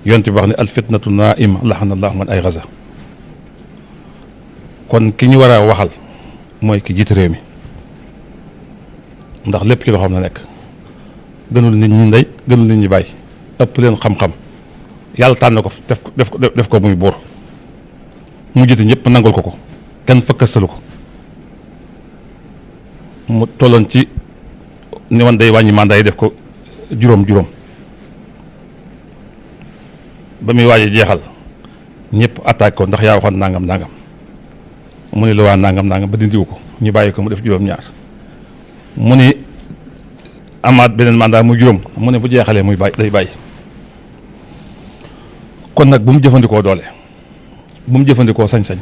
yonent bi wax ne al fitnatu naa'ima lahanallahu man ay gaza. kon ki ñu war a waxal mooy ki jiite réew mi ndax lépp ci loo xam ne nekk gënul nit ñi ndey gënul nit ñi bàyyi ëpp leen xam-xam yàlla tànn ko def ko muy buur mu jiite ñëpp nangul ko kenn fëkkastalu ko mu tolloon ci ni woon day wàññi mandat yi def ko juróom ba muy waaj a jeexal ñëpp attaque ko ndax yaa waxoon nangam mu ne la waa nangam ba dindiwu ko ñu bàyyi ko mu def juróom-ñaar mu ni amaat beneen mandat muy juróom mu ne bu jeexalee muy day bàyyi. kon nag bu mu jëfandikoo doole bu mu jëfandikoo sañ-sañ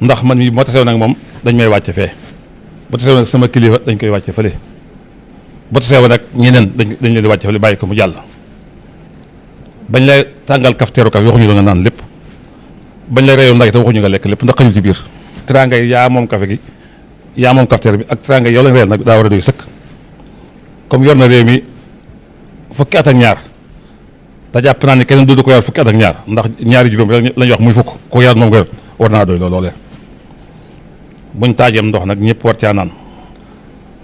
ndax man mii moo tasew nag moom dañ may wàcce fee bu tasew nag sama kilifa dañ koy wàcce fële bu tasew nag ñeneen dañ leen di wàcce fële bàyyi ko mu jàll. bañ lay tàngal kafteeru kaf waxuñu la nga naan lépp bañ lay reyoon ndax te waxuñu nga lekk lépp ndax xajul ci biir teraanga yi yaa moom kafe gi yaa moom kafteer bi ak teraanga yi yow lañ reyal nag daa war a doy sëkk comme yor na réew mi fukki at ak ñaar te jàpp naa ne keneen du ko yor fukki at ak ñaar ndax ñaari juróom la ñuy wax muy fukk ko yar moom nga yor war naa doy loolee buñ taajeem ndox nag ñëpp war caa naan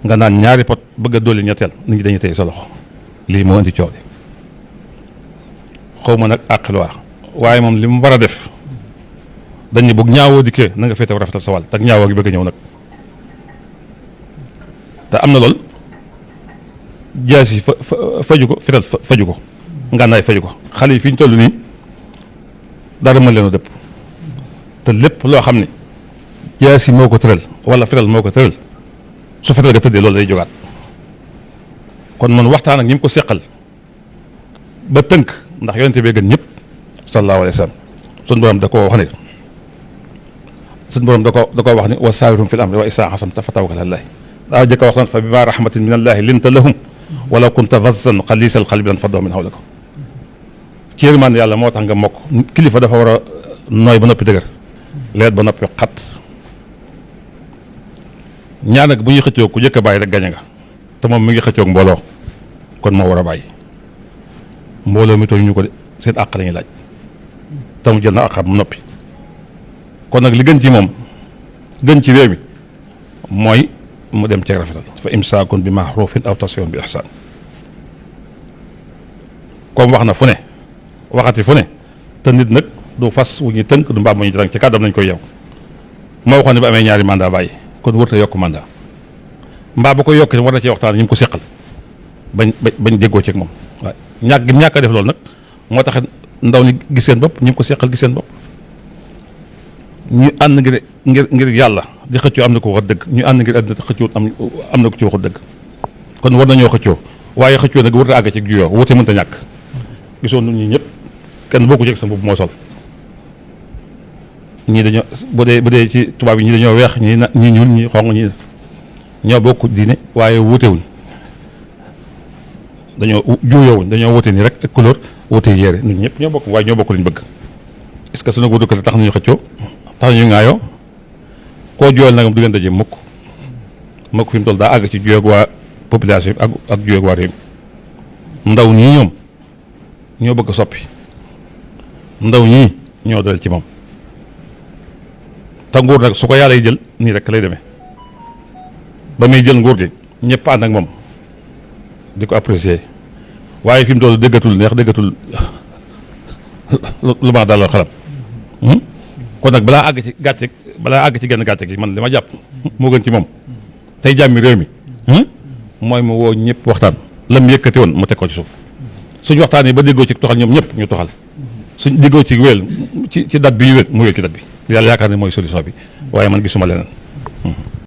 nga naan ñaari pot bëgg a dolli ñetteel nit ñi dañuy tey sa loxo lii moo indi coow li xaw ma nag àqilwaa waaye moom li mu war a def dañ ne bu ñaawoo dikkee na nga féete rafetal sa wàll te ñaawoo gi bëgg a ñëw nag te am na lool jaas yi faju ko fital faju ko ngànnaay faju ko xale yi fi ñu toll nii dara mën leen a dëpp te lépp loo xam ne jaas yi moo ko tëral wala fital moo ko tëral su fital ga tëddee loolu day jógaat kon man waxtaan ak ñi mu ko seqal ba tënk ndax yonente bee gën ñëpp sallallahu alayhi wa sallam sun borom da koo wax ne sun borom da koo wax ne wa saawirhum fil amri wa izaa azamta fa tawakkal ala llaah daa jëkk a wax fa bimaa rahmatin min allaahi linta lahum walaw kunta fazzan xaliisal qalbi lanfaddu min hawlika ci yërmande yàlla moo tax nga mokk kilifa dafa war a nooy ba noppi dëgër leet ba noppi xat ñaar nag bu ñuy xëccoo ku jëkk a bàyyi rek gañe nga te moom mi ngi xëccoog mbooloo kon moo war a bàyyi mbooloo mi tooñ ñu ko de seen àq la ñuy laaj te mu jël na àqam mu noppi kon nag li gën ci moom gën ci réew mi mooy mu dem ci rafetal fa imsaakun bi ma'ruufin aw tasrihun bi ihsaan comme wax na fu ne waxati fu ne te nit nag du fas wu ñu tënk du mbaam mu ñu tënk ci kàddam nañ koy yeew moo waxoon ne ba amee ñaari mandat bàyyi kon wërta yokk mandat mbaa ba ko yokk war na ci waxtaan ñi mu ko seqal bañ déggoo ci ak moom waaye ñàkk a def loolu nag moo tax ndaw ñi gis seen bopp ñi mu ko seqal gis seen bopp ñu ànd ngir yàlla di xëccoo am na ko wax dëgg ñu ànd ngir àddina xëccoo am na ko ci waxu dëgg kon war nañoo xëccoo waaye xëccoo nag warut a àgg ci juyoo wute mënta ñàkk gisoon ñun ñi ñëpp kenn bokku ci sa mbubb moo sol ñii dañoo bu dee ci tubaab yi ñii dañoo weex ñii ñuul ñii xonq ñii ñoo bokk diine waaye wutewuñ dañoo juuyoowuñ dañoo wute nii rek ak couleur wute yére ñun ñëpp ñoo bokk waaye ñoo bokk liñ bëgg est-ce que sunu wutu ko tax nañu xëccoo tax ñu ŋaayoo koo jooyal nag du ngeen daje mukk fi mu toll daa àgg ci juyoog waa population bi ak juyoog waa réew mi ndaw ñii ñoom ñoo bëgg a soppi ndaw ñii ñoo dal ci moom te nguur nag su ko yàlla yi jël nii rek lay demee ba muy jël nguur gi ñëpp ànd ak moom di ko apprécier waaye fi mu toll déggatul neex déggatul lu ma dalal xelam kon nag balaa àgg ci genn gàcce gi man li ma jàpp moo gën ci moom tey jàmmi réew mi mooy mu woo ñëpp waxtaan lam yëkkati woon mu teg ko ci suuf suñ waxtaanee ba déggoo ci toxal ñoom ñëpp ñu toxal suñ déggoo ci wéel ci date bi ñu wéel mu wéel ci date bi yàlla yaakaar ne mooy solution bi waaye man gisuma leneen